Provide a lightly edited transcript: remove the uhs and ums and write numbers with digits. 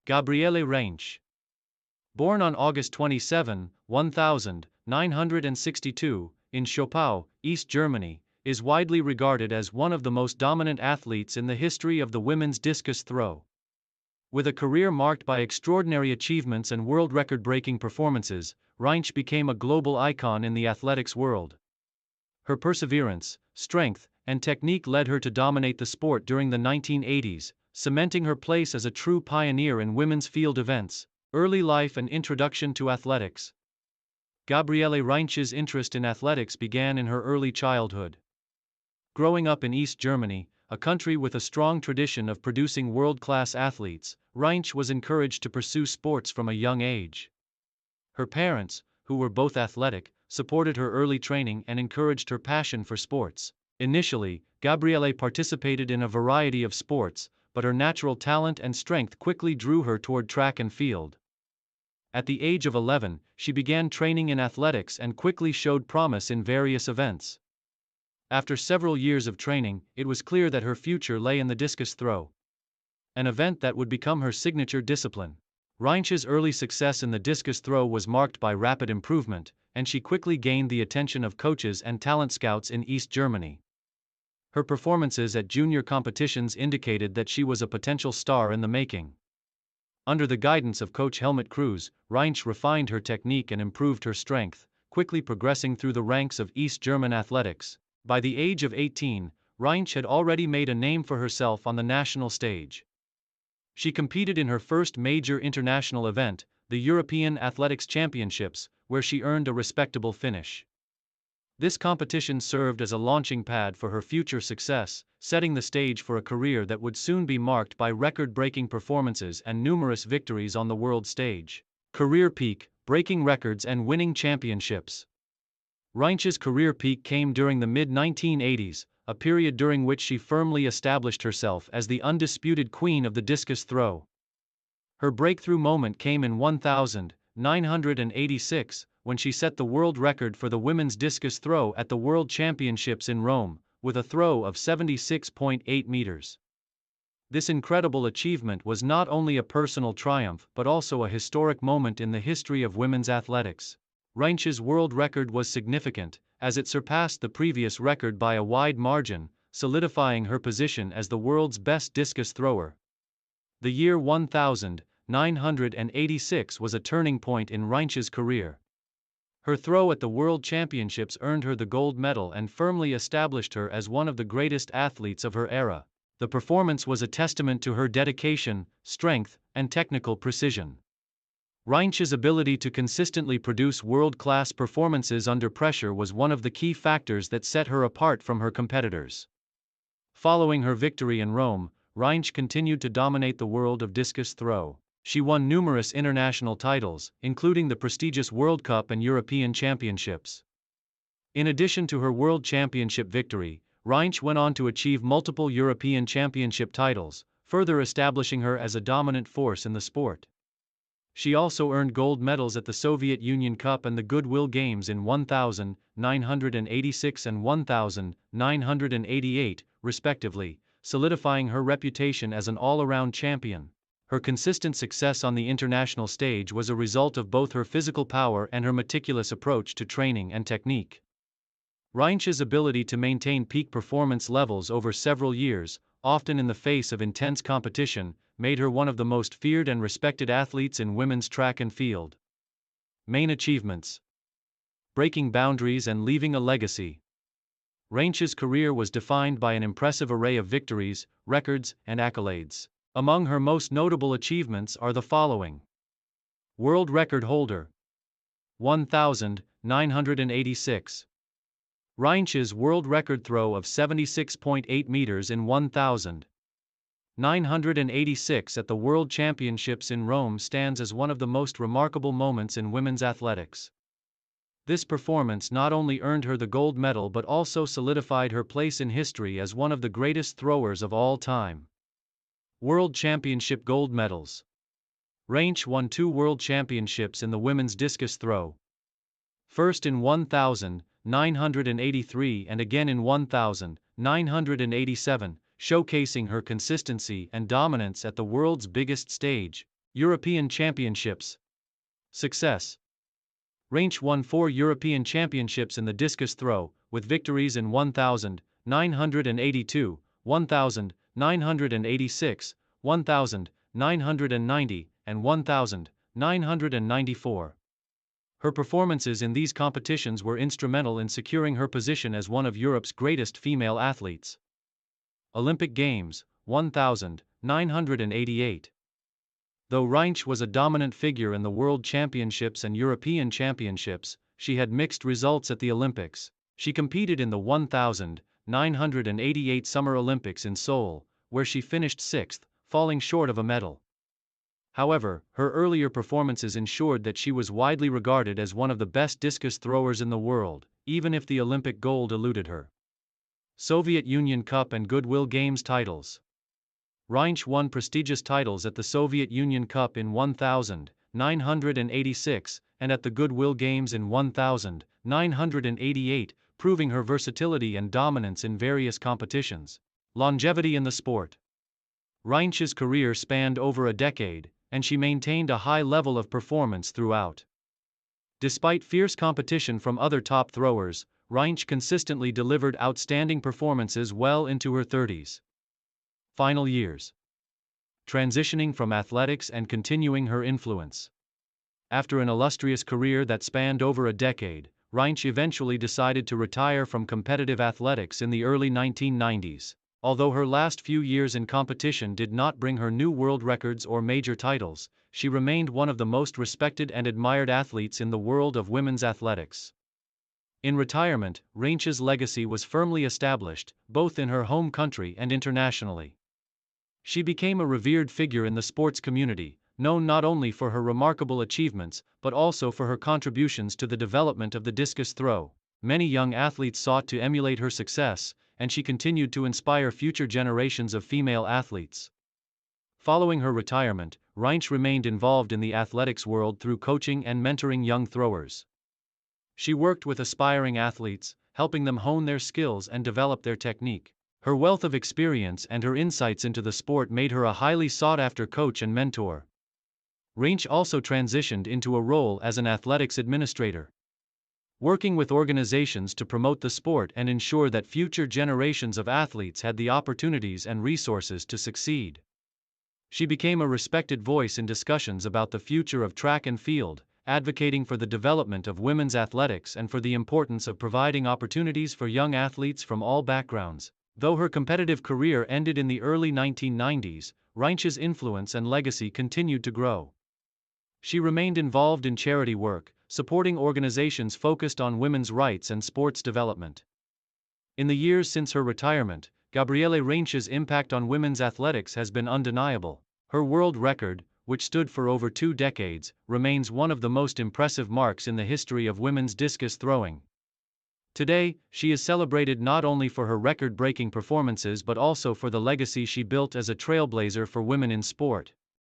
Gabriele Reinsch. Born on August 27, 1962, in Schopau, East Germany, is widely regarded as one of the most dominant athletes in the history of the women's discus throw. With a career marked by extraordinary achievements and world record-breaking performances, Reinsch became a global icon in the athletics world. Her perseverance, strength, and technique led her to dominate the sport during the 1980s, cementing her place as a true pioneer in women's field events. Early life and introduction to athletics. Gabriele Reinsch's interest in athletics began in her early childhood. Growing up in East Germany, a country with a strong tradition of producing world-class athletes, Reinsch was encouraged to pursue sports from a young age. Her parents, who were both athletic, supported her early training and encouraged her passion for sports. Initially, Gabriele participated in a variety of sports, but her natural talent and strength quickly drew her toward track and field. At the age of 11, she began training in athletics and quickly showed promise in various events. After several years of training, it was clear that her future lay in the discus throw, an event that would become her signature discipline. Reinsch's early success in the discus throw was marked by rapid improvement, and she quickly gained the attention of coaches and talent scouts in East Germany. Her performances at junior competitions indicated that she was a potential star in the making. Under the guidance of coach Helmut Kruse, Reinsch refined her technique and improved her strength, quickly progressing through the ranks of East German athletics. By the age of 18, Reinsch had already made a name for herself on the national stage. She competed in her first major international event, the European Athletics Championships, where she earned a respectable finish. This competition served as a launching pad for her future success, setting the stage for a career that would soon be marked by record-breaking performances and numerous victories on the world stage. Career peak, breaking records and winning championships. Reinsch's career peak came during the mid-1980s, a period during which she firmly established herself as the undisputed queen of the discus throw. Her breakthrough moment came in 1986, when she set the world record for the women's discus throw at the World Championships in Rome, with a throw of 76.8 meters. This incredible achievement was not only a personal triumph but also a historic moment in the history of women's athletics. Reinsch's world record was significant, as it surpassed the previous record by a wide margin, solidifying her position as the world's best discus thrower. The year 1986 was a turning point in Reinsch's career. Her throw at the World Championships earned her the gold medal and firmly established her as one of the greatest athletes of her era. The performance was a testament to her dedication, strength, and technical precision. Reinsch's ability to consistently produce world-class performances under pressure was one of the key factors that set her apart from her competitors. Following her victory in Rome, Reinsch continued to dominate the world of discus throw. She won numerous international titles, including the prestigious World Cup and European Championships. In addition to her World Championship victory, Reinsch went on to achieve multiple European Championship titles, further establishing her as a dominant force in the sport. She also earned gold medals at the Soviet Union Cup and the Goodwill Games in 1986 and 1988, respectively, solidifying her reputation as an all-around champion. Her consistent success on the international stage was a result of both her physical power and her meticulous approach to training and technique. Reinsch's ability to maintain peak performance levels over several years, often in the face of intense competition, made her one of the most feared and respected athletes in women's track and field. Main achievements: breaking boundaries and leaving a legacy. Reinsch's career was defined by an impressive array of victories, records, and accolades. Among her most notable achievements are the following: world record holder, 1986. Reinsch's world record throw of 76.8 meters in 1986 at the World Championships in Rome stands as one of the most remarkable moments in women's athletics. This performance not only earned her the gold medal but also solidified her place in history as one of the greatest throwers of all time. World Championship gold medals. Reinsch won 2 World Championships in the women's discus throw. First in 1983 and again in 1987, showcasing her consistency and dominance at the world's biggest stage. European Championships. Success. Reinsch won 4 European Championships in the discus throw, with victories in 1,982, 1,986, 1,990, and 1,994. Her performances in these competitions were instrumental in securing her position as one of Europe's greatest female athletes. Olympic Games, 1,988. Though Reinsch was a dominant figure in the World Championships and European Championships, she had mixed results at the Olympics. She competed in the 1,988 Summer Olympics in Seoul, where she finished 6th, falling short of a medal. However, her earlier performances ensured that she was widely regarded as one of the best discus throwers in the world, even if the Olympic gold eluded her. Soviet Union Cup and Goodwill Games titles. Reinsch won prestigious titles at the Soviet Union Cup in 1986 and at the Goodwill Games in 1988, proving her versatility and dominance in various competitions. Longevity in the sport. Reinsch's career spanned over a decade, and she maintained a high level of performance throughout. Despite fierce competition from other top throwers, Reinsch consistently delivered outstanding performances well into her 30s. Final years. Transitioning from athletics and continuing her influence. After an illustrious career that spanned over a decade, Reinsch eventually decided to retire from competitive athletics in the early 1990s. Although her last few years in competition did not bring her new world records or major titles, she remained one of the most respected and admired athletes in the world of women's athletics. In retirement, Reinsch's legacy was firmly established, both in her home country and internationally. She became a revered figure in the sports community, known not only for her remarkable achievements but also for her contributions to the development of the discus throw. Many young athletes sought to emulate her success, and she continued to inspire future generations of female athletes. Following her retirement, Reinsch remained involved in the athletics world through coaching and mentoring young throwers. She worked with aspiring athletes, helping them hone their skills and develop their technique. Her wealth of experience and her insights into the sport made her a highly sought-after coach and mentor. Reinsch also transitioned into a role as an athletics administrator, working with organizations to promote the sport and ensure that future generations of athletes had the opportunities and resources to succeed. She became a respected voice in discussions about the future of track and field, advocating for the development of women's athletics and for the importance of providing opportunities for young athletes from all backgrounds. Though her competitive career ended in the early 1990s, Reinsch's influence and legacy continued to grow. She remained involved in charity work, supporting organizations focused on women's rights and sports development. In the years since her retirement, Gabriele Reinsch's impact on women's athletics has been undeniable. Her world record, which stood for over 2 decades, remains one of the most impressive marks in the history of women's discus throwing. Today, she is celebrated not only for her record-breaking performances but also for the legacy she built as a trailblazer for women in sport.